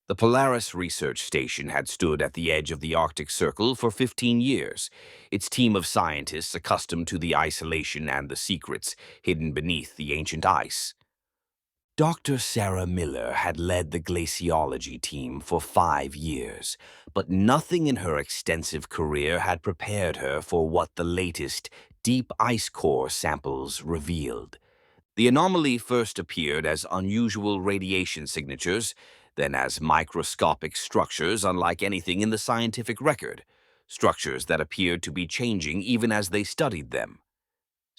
The Polaris Research Station had stood at the edge of the Arctic Circle for 15 years, its team of scientists accustomed to the isolation and the secrets hidden beneath the ancient ice. Dr. Sarah Miller had led the glaciology team for 5 years, but nothing in her extensive career had prepared her for what the latest deep ice core samples revealed. The anomaly first appeared as unusual radiation signatures, then as microscopic structures unlike anything in the scientific record, structures that appeared to be changing even as they studied them.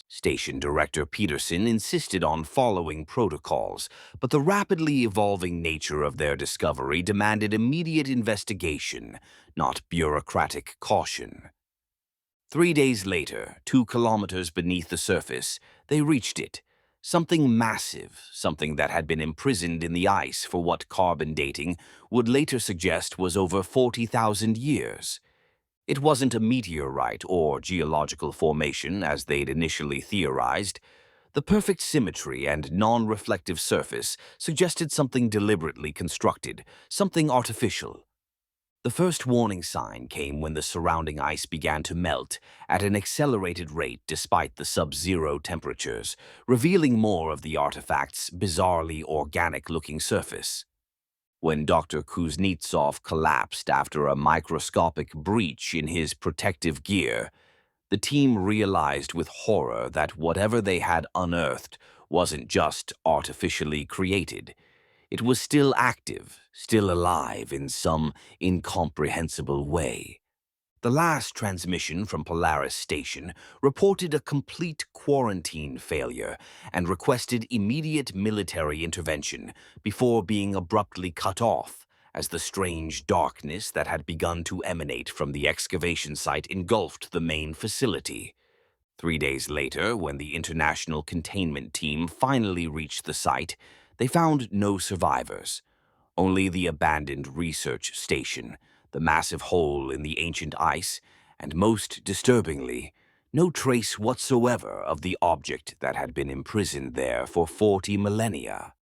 Station Director Peterson insisted on following protocols, but the rapidly evolving nature of their discovery demanded immediate investigation, not bureaucratic caution. 3 days later, 2 kilometers beneath the surface, they reached it. Something massive, something that had been imprisoned in the ice for what carbon dating would later suggest was over 40,000 years. It wasn't a meteorite or geological formation as they'd initially theorized. The perfect symmetry and non-reflective surface suggested something deliberately constructed, something artificial. The first warning sign came when the surrounding ice began to melt at an accelerated rate despite the sub-zero temperatures, revealing more of the artifact's bizarrely organic-looking surface. When Dr. Kuznetsov collapsed after a microscopic breach in his protective gear, the team realized with horror that whatever they had unearthed wasn't just artificially created. It was still active, still alive in some incomprehensible way. The last transmission from Polaris Station reported a complete quarantine failure and requested immediate military intervention before being abruptly cut off as the strange darkness that had begun to emanate from the excavation site engulfed the main facility. 3 days later, when the international containment team finally reached the site, they found no survivors. Only the abandoned research station, the massive hole in the ancient ice, and most disturbingly, no trace whatsoever of the object that had been imprisoned there for 40 millennia.